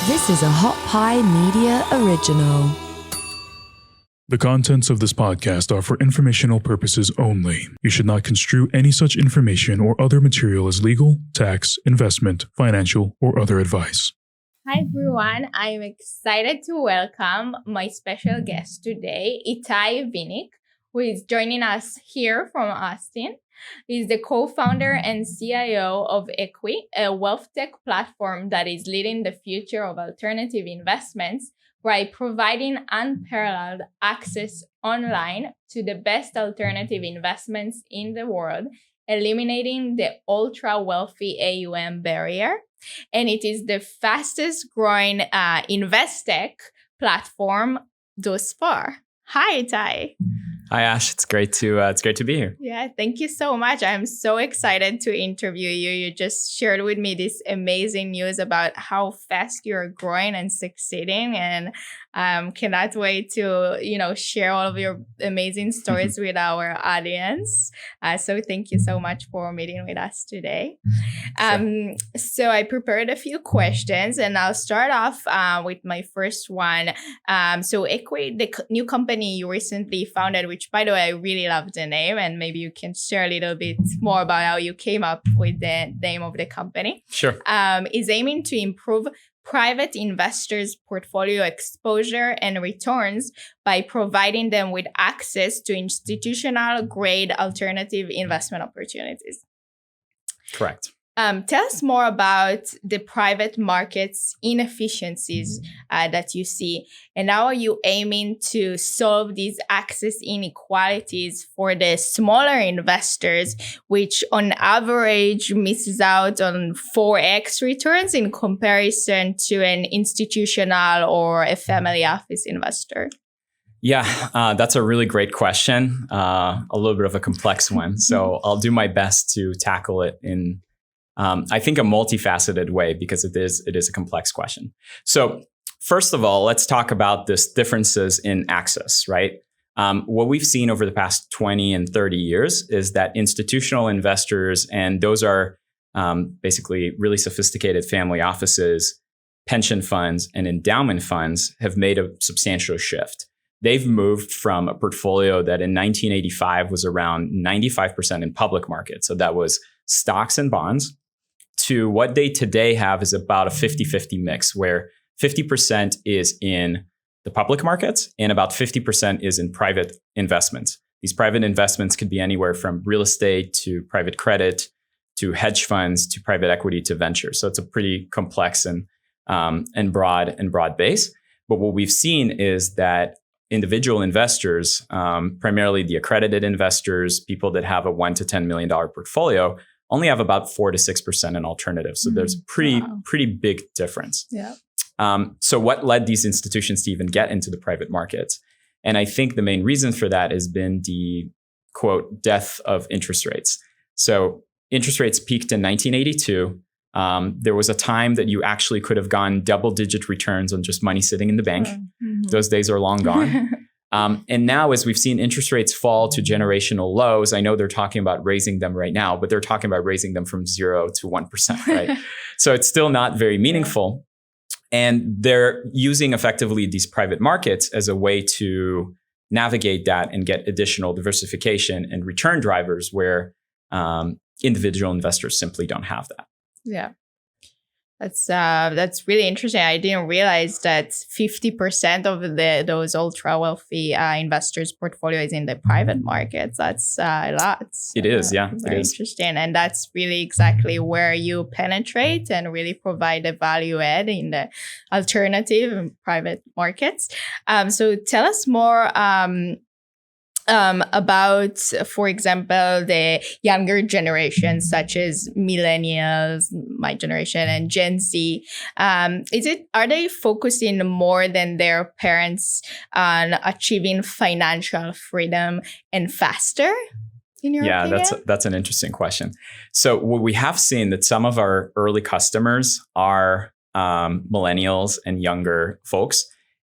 This is a Hot Pie Media original. The contents of this podcast are for informational purposes only. You should not construe any such information or other material as legal, tax, investment, financial, or other advice. Hi everyone, I'm excited to welcome my special guest today, Itay Vinik, who is joining us here from Austin. He's the co-founder and CIO of Equi, a wealth tech platform that is leading the future of alternative investments by providing unparalleled access online to the best alternative investments in the world, eliminating the ultra-wealthy AUM barrier. And it is the fastest growing invest tech platform thus far. Hi, Itay. Hi, Ash. It's great to be here. Yeah, thank you so much. I'm so excited to interview you. You just shared with me this amazing news about how fast you're growing and succeeding, and cannot wait to share all of your amazing stories with our audience. So thank you so much for meeting with us today. Sure. So I prepared a few questions, and I'll start off with my first one. So Equi, the new company you recently founded, which by the way, I really love the name, and maybe you can share a little bit more about how you came up with the name of the company. Sure. Is aiming to improve private investors' portfolio exposure and returns by providing them with access to institutional grade alternative investment opportunities. Correct. Tell us more about the private markets inefficiencies that you see, and how are you aiming to solve these access inequalities for the smaller investors, which on average misses out on 4x returns in comparison to an institutional or a family office investor? Yeah, that's a really great question. A little bit of a complex one. So I'll do my best to tackle it in I think a multifaceted way, because it is a complex question. So first of all, let's talk about this differences in access, right? What we've seen over the past 20 and 30 years is that institutional investors, and those are basically really sophisticated family offices, pension funds, and endowment funds, have made a substantial shift. They've moved from a portfolio that in 1985 was around 95% in public markets. So that was stocks and bonds, to what they today have is about a 50-50 mix, where 50% is in the public markets and about 50% is in private investments. These private investments could be anywhere from real estate to private credit to hedge funds to private equity to venture. So it's a pretty complex and broad base. But what we've seen is that individual investors, primarily the accredited investors, people that have a $1 to $10 million portfolio, only have about 4 to 6% in alternatives. So there's a pretty big difference. Yeah. So what led these institutions to even get into the private markets? And I think the main reason for that has been the, quote, death of interest rates. So interest rates peaked in 1982. There was a time that you actually could have gotten double-digit returns on just money sitting in the bank. Mm-hmm. Those days are long gone. And now, as we've seen interest rates fall to generational lows, I know they're talking about raising them right now, but they're talking about raising them from 0 to 1%, right? So it's still not very meaningful. And they're using effectively these private markets as a way to navigate that and get additional diversification and return drivers where individual investors simply don't have that. Yeah. That's really interesting. I didn't realize that 50% of those ultra wealthy investors' portfolio is in the private markets. That's a lot. It is, yeah. Very interesting, and that's really exactly where you penetrate and really provide a value add in the alternative and private markets. So tell us more. About, for example, the younger generations, such as millennials, my generation, and Gen Z. Are they focusing more than their parents on achieving financial freedom and faster? In your opinion? That's an interesting question. So what we have seen that some of our early customers are millennials and younger folks,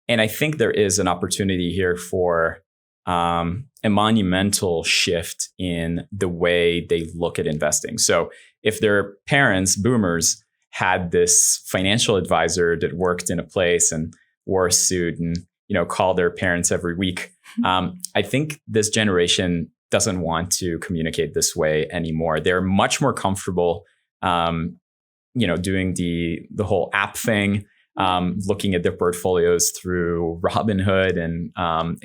and I think there is an opportunity here for a monumental shift in the way they look at investing. So if their parents, boomers, had this financial advisor that worked in a place and wore a suit and, called their parents every week. I think this generation doesn't want to communicate this way anymore. They're much more comfortable, doing the whole app thing, looking at their portfolios through Robinhood and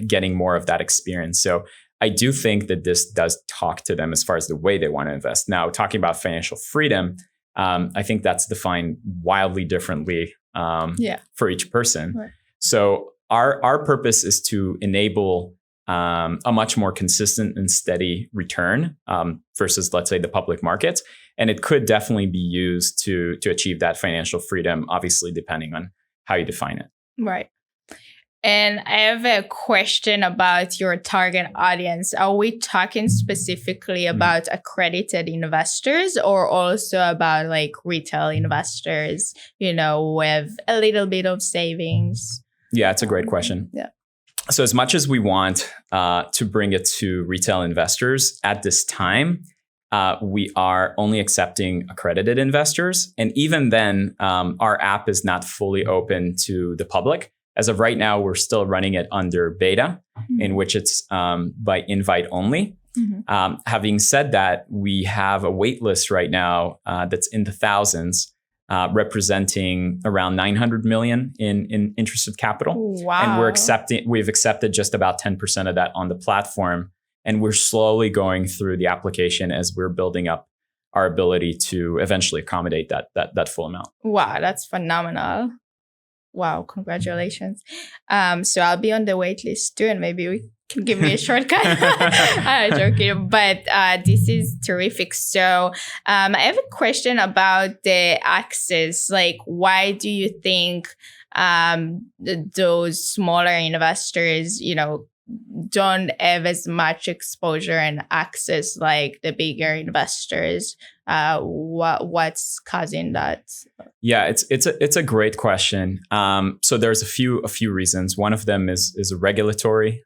getting more of that experience. So I do think that this does talk to them as far as the way they want to invest. Now, talking about financial freedom, I think that's defined wildly differently for each person. Right. So our purpose is to enable a much more consistent and steady return versus, let's say, the public markets. And it could definitely be used to achieve that financial freedom, obviously, depending on how you define it. Right. And I have a question about your target audience. Are we talking specifically about accredited investors or also about like retail investors, with a little bit of savings? Yeah, it's a great question. Yeah. So as much as we want to bring it to retail investors at this time, we are only accepting accredited investors. And even then, our app is not fully open to the public. As of right now, we're still running it under beta, in which it's by invite only. Having said that, we have a wait list right now that's in the thousands, representing around 900 million in interested capital. Wow. And we've accepted just about 10% of that on the platform. And we're slowly going through the application as we're building up our ability to eventually accommodate that full amount. Wow, that's phenomenal. Wow, congratulations. So I'll be on the wait list too, and maybe we can give me a shortcut. I'm joking, but this is terrific. So I have a question about the access. Like, why do you think those smaller investors, don't have as much exposure and access like the bigger investors? What's causing that? Yeah, it's a great question. So there's a few reasons. One of them is a regulatory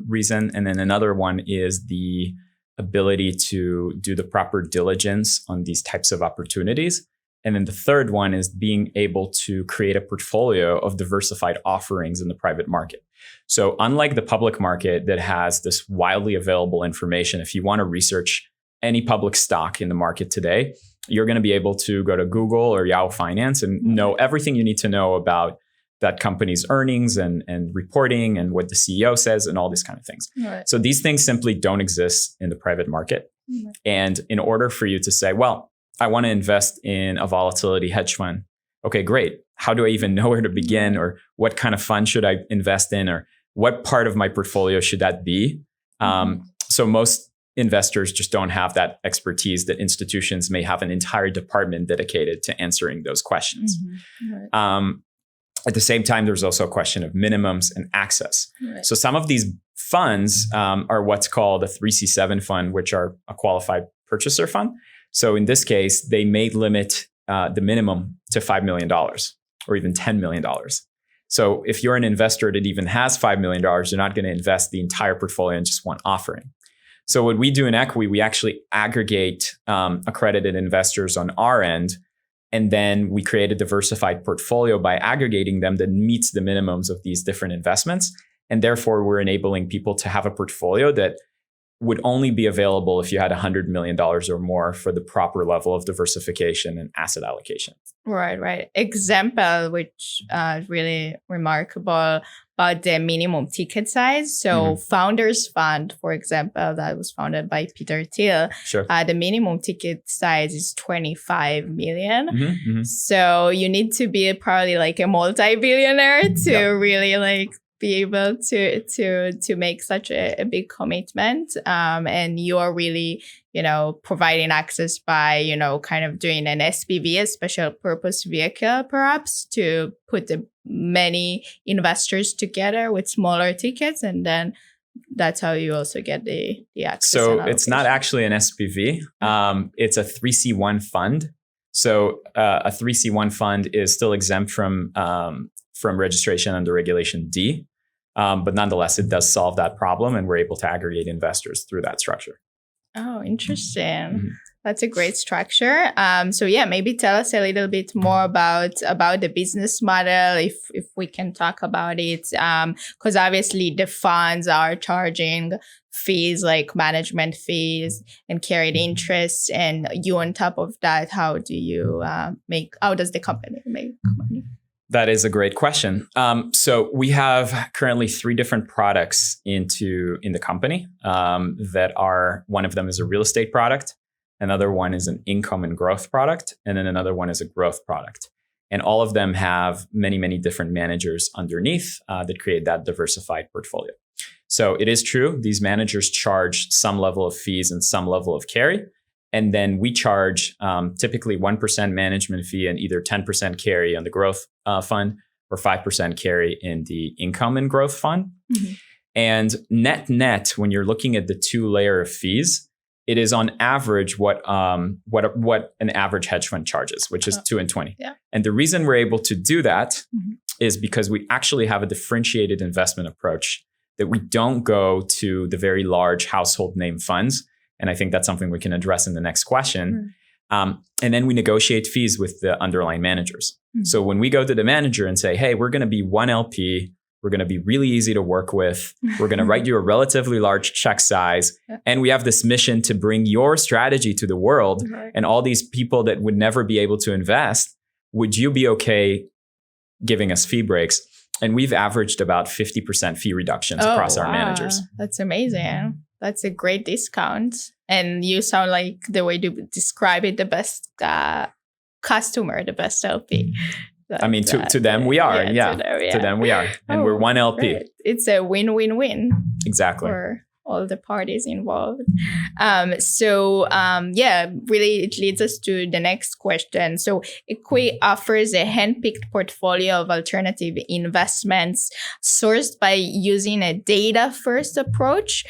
reason, and then another one is the ability to do the proper diligence on these types of opportunities. And then the third one is being able to create a portfolio of diversified offerings in the private market. So unlike the public market that has this widely available information, if you want to research any public stock in the market today, you're going to be able to go to Google or Yahoo Finance and know everything you need to know about that company's earnings and reporting and what the CEO says and all these kind of things. Right. So these things simply don't exist in the private market. And in order for you to say, well, I want to invest in a volatility hedge fund. Okay, great. How do I even know where to begin, or what kind of fund should I invest in, or what part of my portfolio should that be? So most investors just don't have that expertise that institutions may have an entire department dedicated to answering those questions. Right. At the same time, there's also a question of minimums and access. Right. So some of these funds are what's called a 3C7 fund, which are a qualified purchaser fund. So in this case, they may limit the minimum to $5 million or even $10 million. So if you're an investor that even has $5 million, you're not going to invest the entire portfolio in just one offering. So what we do in Equi, we actually aggregate accredited investors on our end, and then we create a diversified portfolio by aggregating them that meets the minimums of these different investments. And therefore, we're enabling people to have a portfolio that would only be available if you had $100 million or more for the proper level of diversification and asset allocation. Right. Example, which really remarkable about the minimum ticket size. So Founders Fund, for example, that was founded by Peter Thiel. Sure. The minimum ticket size is 25 million. So you need to be probably like a multi-billionaire to really like be able to make such a big commitment. And you are really, providing access by, kind of doing an SPV, a special purpose vehicle, perhaps, to put the many investors together with smaller tickets. And then that's how you also get the access. So it's not actually an SPV. It's a 3C1 fund. So a 3C1 fund is still exempt from registration under Regulation D. But nonetheless, it does solve that problem, and we're able to aggregate investors through that structure. Oh, interesting. That's a great structure. So yeah, maybe tell us a little bit more about the business model, if we can talk about it. Because obviously the funds are charging fees like management fees and carried interest, and you on top of that, how does the company make money? That is a great question. So we have currently 3 different products in the company that are, one of them is a real estate product, another one is an income and growth product, and then another one is a growth product. And all of them have many, many different managers underneath that create that diversified portfolio. So it is true, these managers charge some level of fees and some level of carry. And then we charge typically 1% management fee and either 10% carry on the growth fund or 5% carry in the income and growth fund. Mm-hmm. And net, when you're looking at the 2 layer of fees, it is on average what an average hedge fund charges, which is 2 and 20. Yeah. And the reason we're able to do that is because we actually have a differentiated investment approach, that we don't go to the very large household name funds. And I think that's something we can address in the next question. And then we negotiate fees with the underlying managers. So when we go to the manager and say, hey, we're going to be 1 LP, we're going to be really easy to work with, we're going to write you a relatively large check size, and we have this mission to bring your strategy to the world, and all these people that would never be able to invest, would you be okay giving us fee breaks? And we've averaged about 50% fee reductions across our managers. That's amazing. That's a great discount. And you sound like, the way you describe it, the best customer, the best LP. I mean, to them we are. To them we are. And we're 1 LP. Great. It's a win-win-win. Exactly. For all the parties involved. Really it leads us to the next question. So Equi offers a handpicked portfolio of alternative investments sourced by using a data-first approach,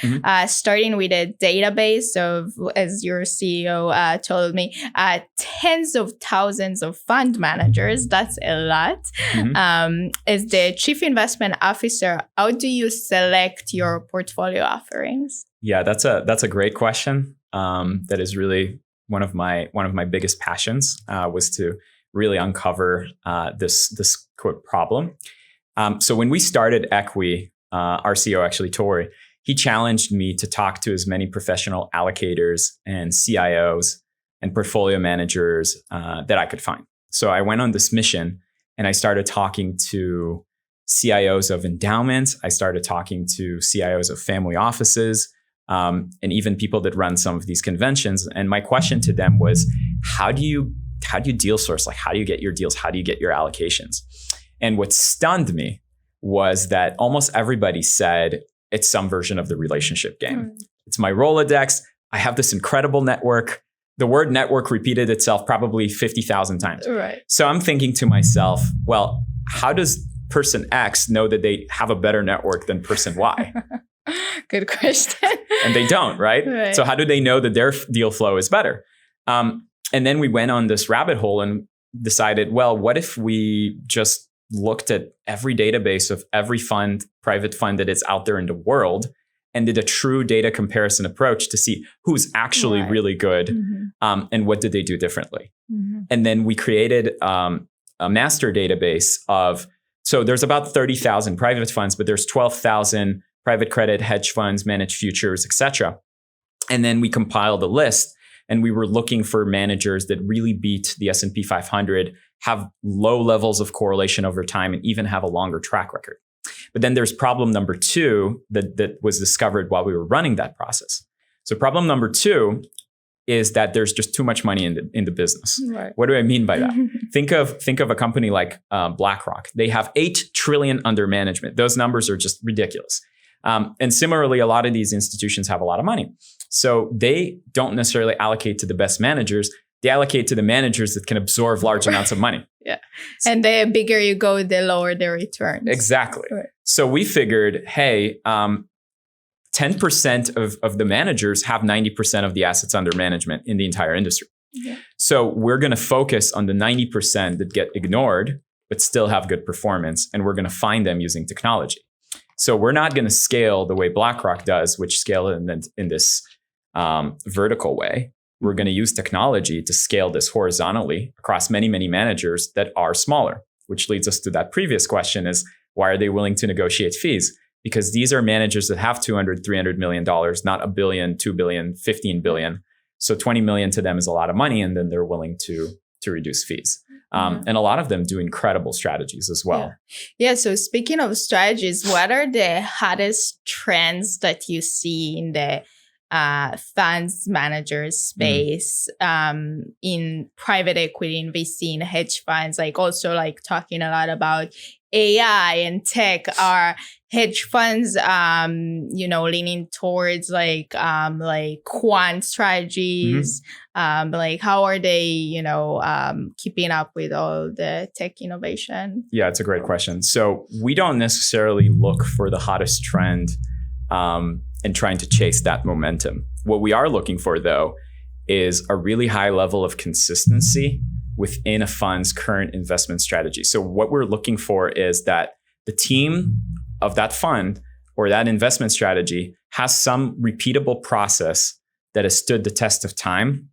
starting with a database of, as your CEO told me, tens of thousands of fund managers. That's a lot. As the chief investment officer, how do you select your portfolio offerings? Yeah, that's a great question. That is really one of my biggest passions, was to really uncover this quote problem. So when we started Equi, our CEO actually Tori, he challenged me to talk to as many professional allocators and CIOs and portfolio managers that I could find. So I went on this mission and I started talking to CIOs of endowments. I started talking to CIOs of family offices, and even people that run some of these conventions. And my question to them was, how do you deal source? Like, how do you get your deals? How do you get your allocations? And what stunned me was that almost everybody said it's some version of the relationship game. It's my Rolodex. I have this incredible network. The word network repeated itself probably 50,000 times. Right. So I'm thinking to myself, well, how does person X know that they have a better network than person Y? Good question. And they don't, right? So how do they know that their deal flow is better? And then we went on this rabbit hole and decided, well, what if we just looked at every database of every private fund that is out there in the world, and did a true data comparison approach to see who's actually really good, and what did they do differently? And then we created a master database of, so there's about 30,000 private funds, but there's 12,000 private credit, hedge funds, managed futures, etc. And then we compiled a list, and we were looking for managers that really beat the S&P 500, have low levels of correlation over time, and even have a longer track record. But then there's problem number 2 that was discovered while we were running that process. So problem number 2 is that there's just too much money in the business. Right. What do I mean by that? Think of a company like BlackRock. They have $8 trillion under management. Those numbers are just ridiculous. And similarly, a lot of these institutions have a lot of money. So they don't necessarily allocate to the best managers. They allocate to the managers that can absorb large amounts of money. Yeah. And the bigger you go, the lower the returns. Exactly. Right. So we figured, hey, 10% of the managers have 90% of the assets under management in the entire industry. Yeah. So we're going to focus on the 90% that get ignored, but still have good performance. And we're going to find them using technology. So we're not going to scale the way BlackRock does, which scale in this vertical way. We're going to use technology to scale this horizontally across many, many managers that are smaller, which leads us to that previous question is, why are they willing to negotiate fees? Because these are managers that have $200, $300 million, not $1 billion, $2 billion, $15 billion. So 20 million to them is a lot of money, and then they're willing to reduce fees. And a lot of them do incredible strategies as well. Yeah. So speaking of strategies, what are the hottest trends that you see in the funds managers space, in private equity, in VC, in hedge funds, like also like talking a lot about AI and tech? Are hedge funds, leaning towards like quant strategies? Like how are they, keeping up with all the tech innovation? Yeah, it's a great question. So we don't necessarily look for the hottest trend and trying to chase that momentum. What we are looking for, though, is a really high level of consistency within a fund's current investment strategy. So what we're looking for is that the team of that fund or that investment strategy has some repeatable process that has stood the test of time.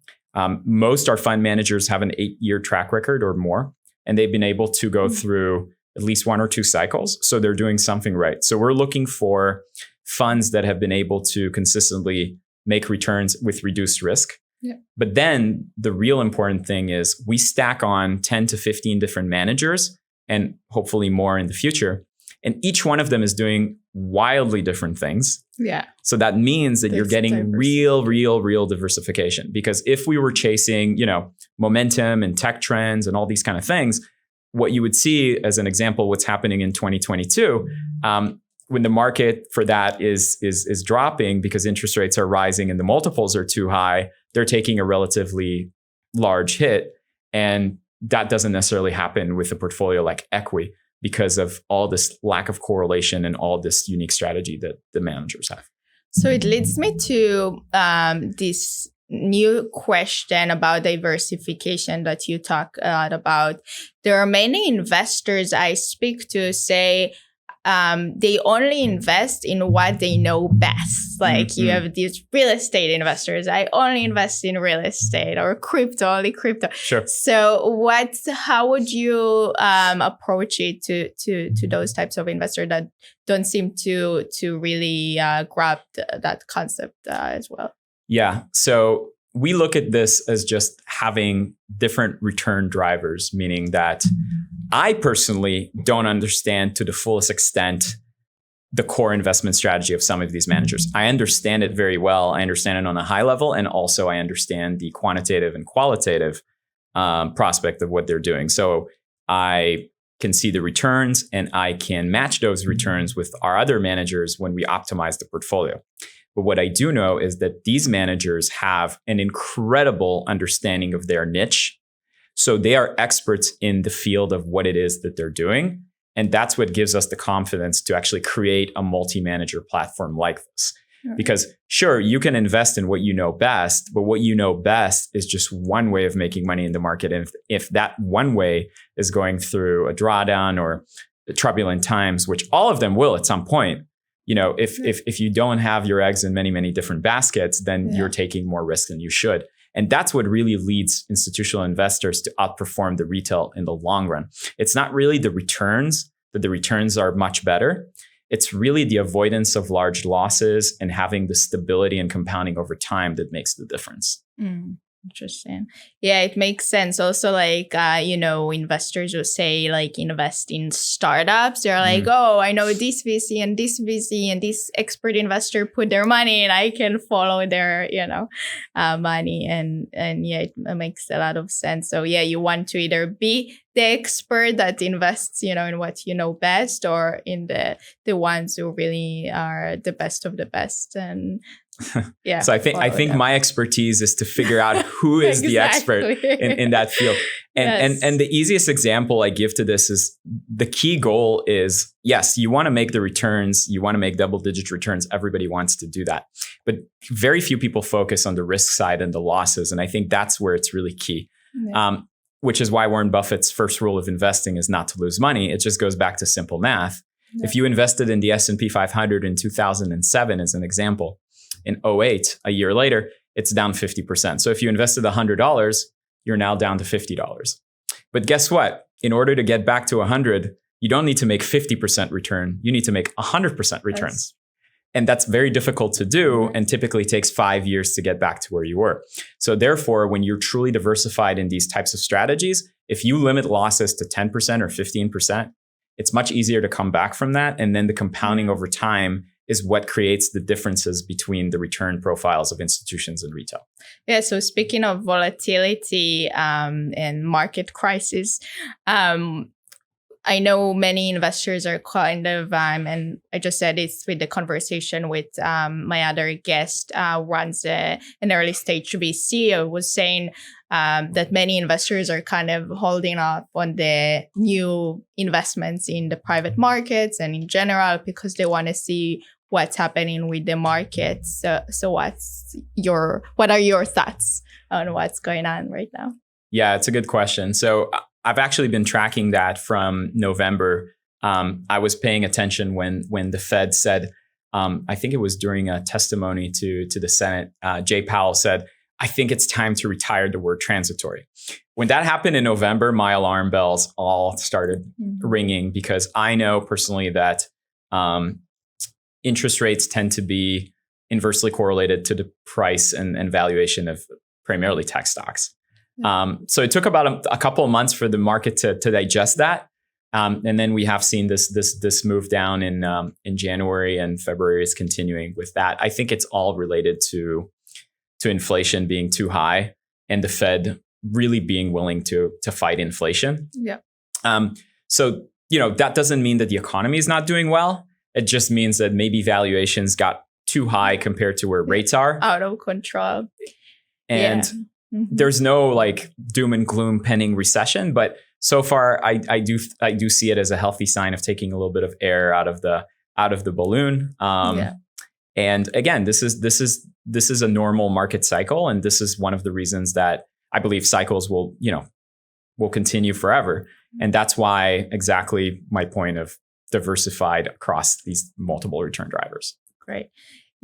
Most our fund managers have an 8-year track record or more, and they've been able to go through at least 1 or 2 cycles. So they're doing something right. So we're looking for funds that have been able to consistently make returns with reduced risk. Yeah. But then the real important thing is we stack on 10 to 15 different managers and hopefully more in the future. And each one of them is doing wildly different things. Yeah. So that means that you're getting real diversification. Because if we were chasing, momentum and tech trends and all these kind of things, what you would see as an example, what's happening in 2022, when the market for that is dropping because interest rates are rising and the multiples are too high, they're taking a relatively large hit. And that doesn't necessarily happen with a portfolio like Equi because of all this lack of correlation and all this unique strategy that the managers have. So it leads me to this new question about diversification that you talk a lot about. There are many investors I speak to say, they only invest in what they know best. Like you have these real estate investors. I only invest in real estate, or crypto, only crypto. Sure. So how would you approach it to those types of investors that don't seem to really grab that concept as well? Yeah. So we look at this as just having different return drivers, meaning that I personally don't understand to the fullest extent the core investment strategy of some of these managers. I understand it very well. I understand it on a high level. And also I understand the quantitative and qualitative prospect of what they're doing. So I can see the returns and I can match those returns with our other managers when we optimize the portfolio. But what I do know is that these managers have an incredible understanding of their niche. So they are experts in the field of what it is that they're doing. And that's what gives us the confidence to actually create a multi-manager platform like this. Right. Because sure, you can invest in what you know best, but what you know best is just one way of making money in the market. And if that one way is going through a drawdown or turbulent times, which all of them will at some point, if you don't have your eggs in many, many different baskets, then you're taking more risk than you should. And that's what really leads institutional investors to outperform the retail in the long run. It's not really the returns, that the returns are much better. It's really the avoidance of large losses and having the stability and compounding over time that makes the difference. Interesting. Yeah, it makes sense. Also, like, investors will say, like, invest in startups. They're like, oh, I know this VC and this expert investor put their money and I can follow their, money. And yeah, it makes a lot of sense. So yeah, you want to either be the expert that invests, in what you know best, or in the ones who really are the best of the best. And yeah. So I think my expertise is to figure out who is the expert in that field. And the easiest example I give to this is the key goal is, yes, you want to make the returns, you want to make double-digit returns. Everybody wants to do that. But very few people focus on the risk side and the losses. And I think that's where it's really key. Yeah. Which is why Warren Buffett's first rule of investing is not to lose money. It just goes back to simple math. Yeah. If you invested in the S&P 500 in 2007, as an example, in 2008, a year later, it's down 50%. So if you invested $100, you're now down to $50. But guess what? In order to get back to 100, you don't need to make 50% return. You need to make 100% returns. Yes. And that's very difficult to do and typically takes 5 years to get back to where you were. So therefore, when you're truly diversified in these types of strategies, if you limit losses to 10% or 15%, it's much easier to come back from that. And then the compounding over time is what creates the differences between the return profiles of institutions and retail. Yeah. So speaking of volatility and market crisis, I know many investors are kind of, and I just said this with the conversation with my other guest, runs an early stage VC. I was saying that many investors are kind of holding off on the new investments in the private markets and in general because they want to see what's happening with the markets. So what are your thoughts on what's going on right now? Yeah, it's a good question. So I've actually been tracking that from November. I was paying attention when the Fed said, I think it was during a testimony to the Senate, Jay Powell said, I think it's time to retire the word transitory. When that happened in November, my alarm bells all started ringing because I know personally that interest rates tend to be inversely correlated to the price and valuation of primarily tech stocks. So it took about a couple of months for the market to digest that. And then we have seen this move down in January, and February is continuing with that. I think it's all related to inflation being too high and the Fed really being willing to fight inflation. Yeah. So, that doesn't mean that the economy is not doing well. It just means that maybe valuations got too high compared to where rates are. Out of control. And there's no like doom and gloom pending recession, but so far I do see it as a healthy sign of taking a little bit of air out of the balloon. And again, this is a normal market cycle, and this is one of the reasons that I believe cycles will continue forever. And that's why exactly my point of diversified across these multiple return drivers. Great.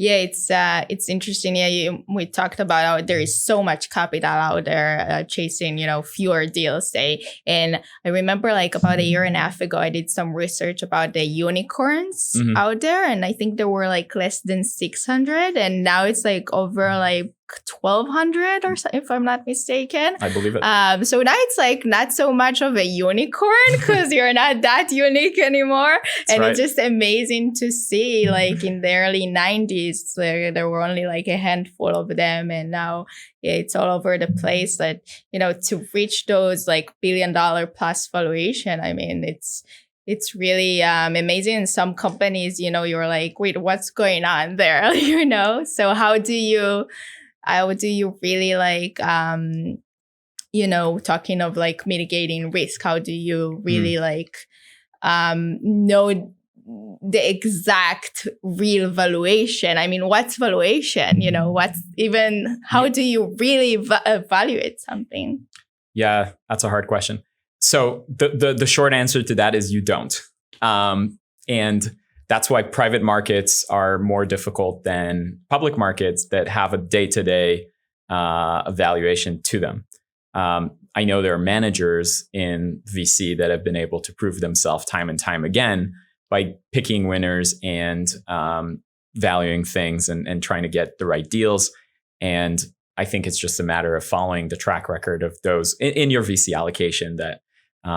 Yeah, it's interesting. Yeah, we talked about how there is so much capital out there chasing, fewer deals, say. And I remember like about a year and a half ago, I did some research about the unicorns out there. And I think there were like less than 600. And now it's like over like 1,200 or so, if I'm not mistaken. I believe it. So now it's like not so much of a unicorn because you're not that unique anymore. And right. It's just amazing to see like in the early 90s, there were only like a handful of them. And now it's all over the place that, to reach those like $1 billion plus valuation, I mean, it's really amazing. In some companies, you're like, wait, what's going on there? So how do you really like, talking of like mitigating risk, how do you really like know the exact real valuation? I mean, what's valuation? How do you really evaluate something? Yeah, that's a hard question. So the short answer to that is you don't. And that's why private markets are more difficult than public markets that have a day-to-day evaluation to them. I know there are managers in VC that have been able to prove themselves time and time again by picking winners and valuing things and trying to get the right deals. And I think it's just a matter of following the track record of those in your VC allocation that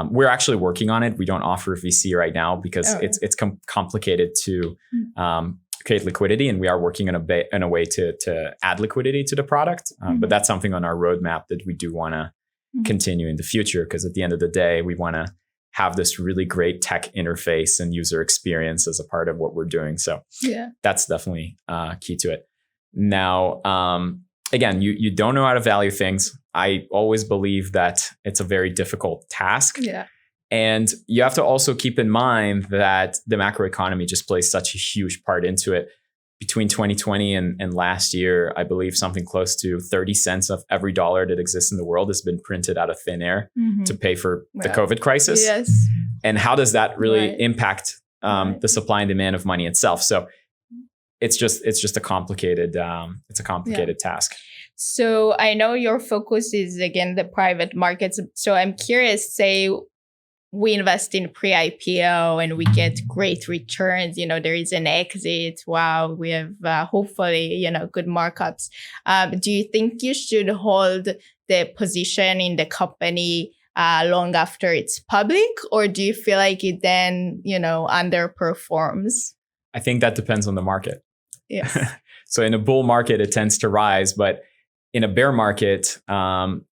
we're actually working on it. We don't offer VC right now because it's complicated to create liquidity, and we are working in a way to add liquidity to the product. But that's something on our roadmap that we do want to continue in the future, because at the end of the day, we want to have this really great tech interface and user experience as a part of what we're doing. So that's definitely key to it. Now, again, you don't know how to value things. I always believe that it's a very difficult task. Yeah. And you have to also keep in mind that the macroeconomy just plays such a huge part into it. Between 2020 and last year, I believe something close to 30 cents of every dollar that exists in the world has been printed out of thin air to pay for the COVID crisis. Yes. And how does that really impact the supply and demand of money itself? So it's just a complicated task. So I know your focus is again the private markets. So I'm curious, say we invest in pre-IPO and we get great returns, there is an exit. Wow, we have hopefully, good markups. Do you think you should hold the position in the company long after it's public, or do you feel like it then, underperforms? I think that depends on the market. Yes. So in a bull market, it tends to rise, but in a bear market,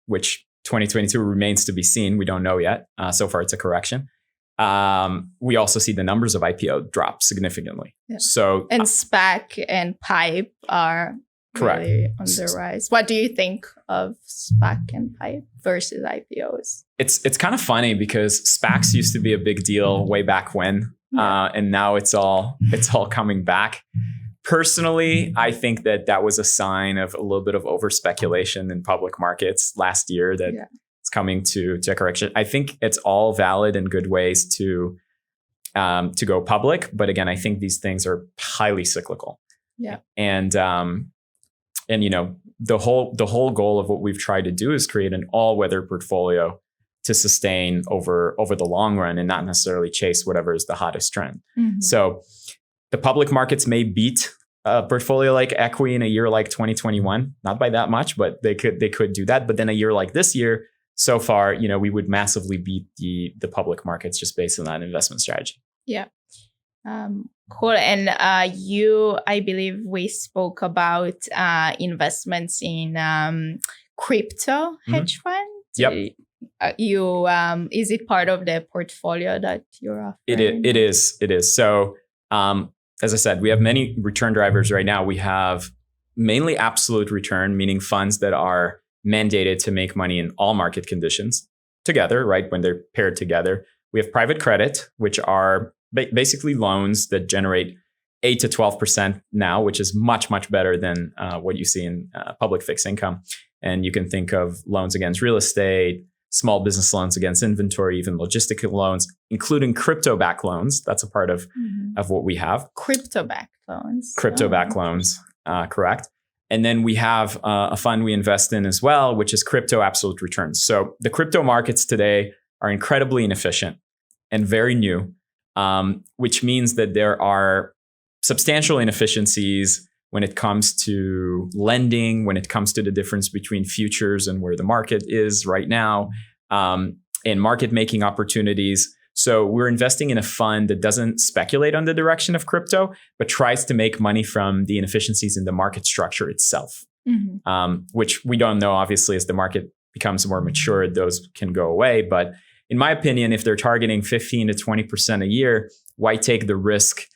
which 2022 remains to be seen, we don't know yet. So far, it's a correction. We also see the numbers of IPO drop significantly. Yeah. So and SPAC and PIPE are correct. Really on the rise. What do you think of SPAC and PIPE versus IPOs? It's kind of funny because SPACs used to be a big deal way back when, and now it's all coming back. Personally, I think that was a sign of a little bit of over speculation in public markets last year that it's coming to a correction. I think it's all valid and good ways to go public, but again, I think these things are highly cyclical. Yeah, and the whole goal of what we've tried to do is create an all-weather portfolio to sustain over the long run and not necessarily chase whatever is the hottest trend. Mm-hmm. So the public markets may beat a portfolio like Equi in a year like 2021, not by that much, but they could do that. But then a year like this year, so far, we would massively beat the public markets just based on that investment strategy. Yeah. Cool. And I believe we spoke about investments in crypto hedge fund. Yep. Is it part of the portfolio that you're offering? It is. So, as I said, we have many return drivers right now. We have mainly absolute return, meaning funds that are mandated to make money in all market conditions together, right? When they're paired together. We have private credit, which are basically loans that generate 8 to 12% now, which is much, much better than what you see in public fixed income. And you can think of loans against real estate, small business loans against inventory, even logistical loans, including crypto-backed loans. That's a part of what we have. Crypto-backed loans. Crypto-backed loans, correct. And then we have a fund we invest in as well, which is crypto absolute returns. So the crypto markets today are incredibly inefficient and very new, which means that there are substantial inefficiencies when it comes to lending, when it comes to the difference between futures and where the market is right now, and market making opportunities. So we're investing in a fund that doesn't speculate on the direction of crypto, but tries to make money from the inefficiencies in the market structure itself, which we don't know, obviously, as the market becomes more mature, those can go away. But in my opinion, if they're targeting 15 to 20% a year, why take the risk,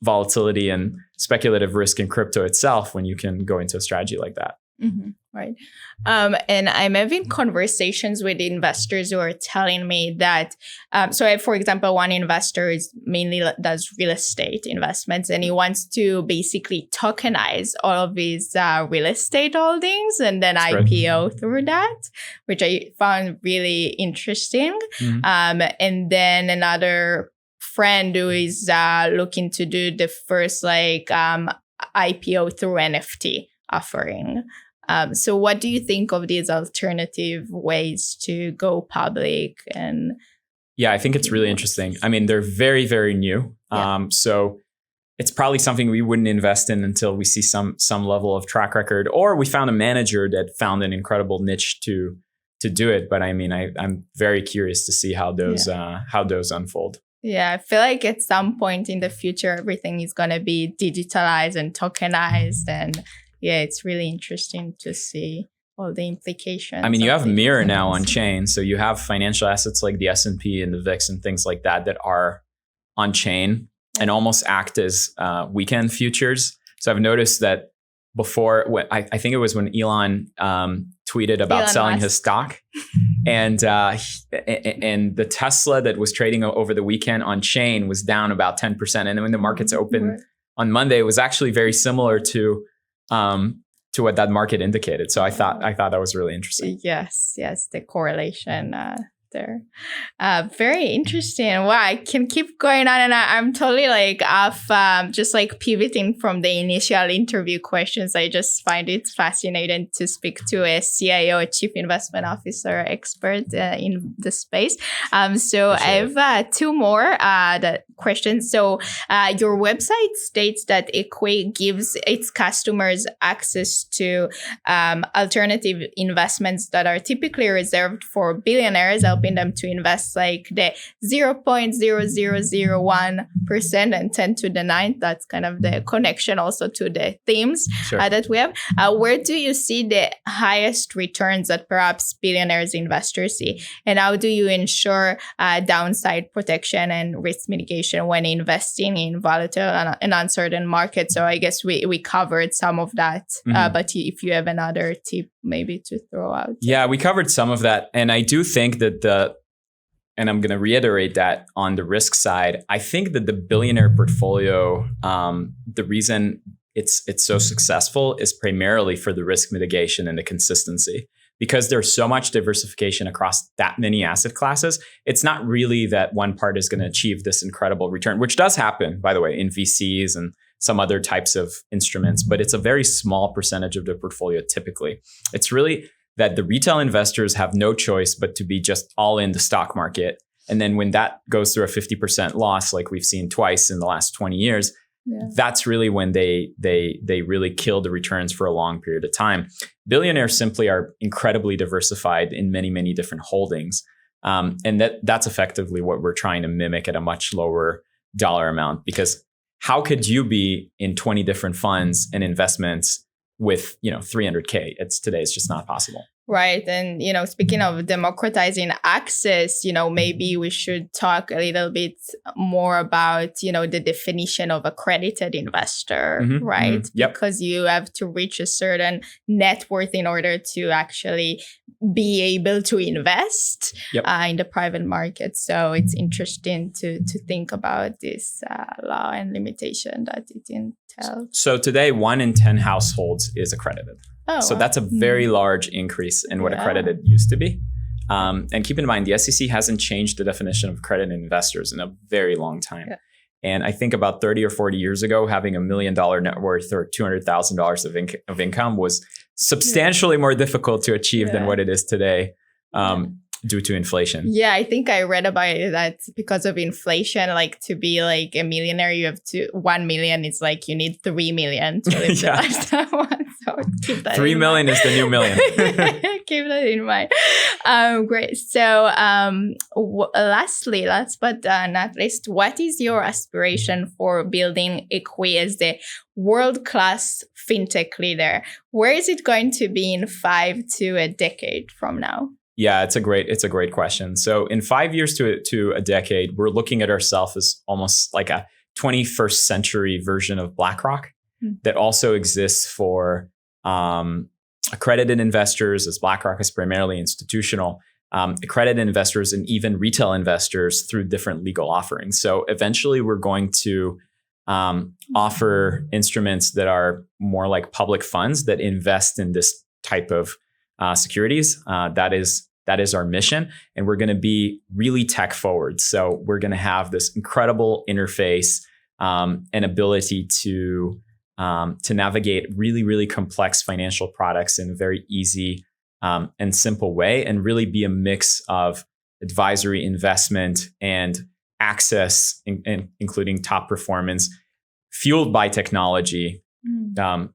volatility, and speculative risk in crypto itself when you can go into a strategy like that? Right. And I'm having conversations with investors who are telling me that, for example, one investor does real estate investments, and he wants to basically tokenize all of his real estate holdings and then IPO through that, which I found really interesting. And then another friend who is looking to do the first IPO through NFT offering. So what do you think of these alternative ways to go public? And yeah, I think it's really interesting. I mean, they're very, very new. So it's probably something we wouldn't invest in until we see some level of track record, or we found a manager that found an incredible niche to do it. But I mean, I'm very curious to see how those unfold. Yeah, I feel like at some point in the future, everything is going to be digitalized and tokenized. And yeah, it's really interesting to see all the implications. I mean, you have Mirror now on chain. So you have financial assets like the S&P and the VIX and things like that are on chain and almost act as weekend futures. So I've noticed that before, I think it was when Elon tweeted about selling his stock. And the Tesla that was trading over the weekend on chain was down about 10%. And when the markets opened on Monday, it was actually very similar to what that market indicated. So I thought that was really interesting. Yes, the correlation Chapter. Very interesting. Wow, I can keep going on, and I'm totally like off, just like pivoting from the initial interview questions. I just find it fascinating to speak to a CIO, a Chief Investment Officer expert in the space. So I have two more questions. So your website states that Equi gives its customers access to alternative investments that are typically reserved for billionaires, helping them to invest like the 0.0001% and 10 to the 9th. That's kind of the connection also to the themes that we have. Where do you see the highest returns that perhaps billionaires investors see? And how do you ensure downside protection and risk mitigation when investing in volatile and uncertain markets? So I guess we covered some of that, but if you have another tip maybe to throw out. Yeah, we covered some of that. And I do think that and I'm going to reiterate that on the risk side, I think that the billionaire portfolio, the reason it's so successful is primarily for the risk mitigation and the consistency. Because there's so much diversification across that many asset classes, it's not really that one part is going to achieve this incredible return, which does happen, by the way, in VCs and some other types of instruments, but it's a very small percentage of the portfolio typically. It's really that the retail investors have no choice but to be just all in the stock market. And then when that goes through a 50% loss, like we've seen twice in the last 20 years, that's really when they really kill the returns for a long period of time. Billionaires simply are incredibly diversified in many, many different holdings. And that's effectively what we're trying to mimic at a much lower dollar amount. Because how could you be in 20 different funds and investments with, $300K? Today it's just not possible. Right. And, speaking of democratizing access, maybe we should talk a little bit more about, the definition of accredited investor, right? Yep. Because you have to reach a certain net worth in order to actually be able to invest in the private market. So it's interesting to think about this law and limitation that it entails. So today, 1 in 10 households is accredited. So that's a very large increase in what accredited used to be. And keep in mind, the SEC hasn't changed the definition of accredited investors in a very long time. Yeah. And I think about 30 or 40 years ago, having $1 million net worth or $200,000 of income was substantially more difficult to achieve than what it is today. Due to inflation. Yeah, I think I read about it that because of inflation, like to be like a millionaire, you have 1 million. It's like you need 3 million to live the lifestyle one. So keep that 3 million is the new million. Keep that in mind. Great. So lastly, last but not least, what is your aspiration for building Equi as the world-class fintech leader? Where is it going to be in 5 to a decade from now? Yeah, it's a great question. So in 5 years to a decade, we're looking at ourselves as almost like a 21st century version of BlackRock that also exists for accredited investors, as BlackRock is primarily institutional, accredited investors, and even retail investors through different legal offerings. So eventually we're going to offer instruments that are more like public funds that invest in this type of securities. That is our mission. And we're going to be really tech forward. So we're going to have this incredible interface and ability to navigate really, really complex financial products in a very easy and simple way, and really be a mix of advisory, investment, and access, including top performance, fueled by technology.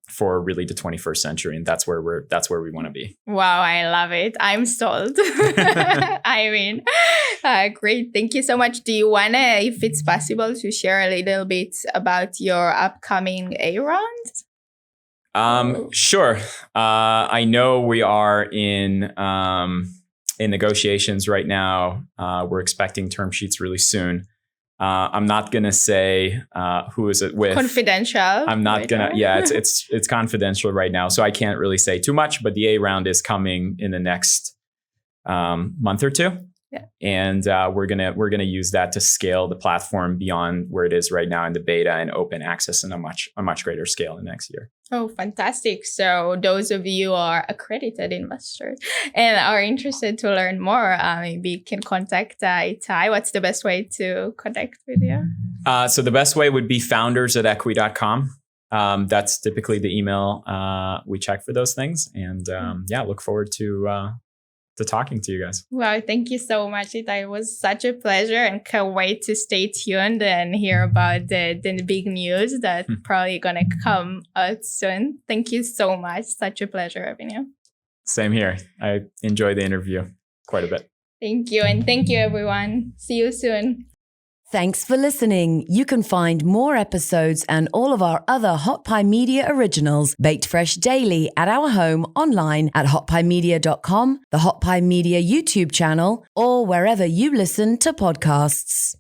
For really the 21st century, and that's where we want to be. Wow, I love it. I'm sold. I mean, great. Thank you so much. Do you want to, if it's possible, to share a little bit about your upcoming A round? Sure. I know we are in negotiations right now. We're expecting term sheets really soon. I'm not gonna say who is it with. Confidential. I'm not gonna. Yeah, it's confidential right now, so I can't really say too much. But the A round is coming in the next month or two. Yeah. And we're gonna use that to scale the platform beyond where it is right now in the beta and open access in a much greater scale in the next year. Oh, fantastic. So those of you who are accredited investors and are interested to learn more, maybe you can contact Itay. What's the best way to connect with you? So the best way would be founders@equi.com. That's typically the email we check for those things. And look forward to talking to you guys. Well, thank you so much, Itay. It was such a pleasure and can't wait to stay tuned and hear about the big news that's probably going to come out soon. Thank you so much. Such a pleasure having you. Same here. I enjoyed the interview quite a bit. Thank you. And thank you, everyone. See you soon. Thanks for listening. You can find more episodes and all of our other Hot Pie Media originals baked fresh daily at our home online at hotpiemedia.com, the Hot Pie Media YouTube channel, or wherever you listen to podcasts.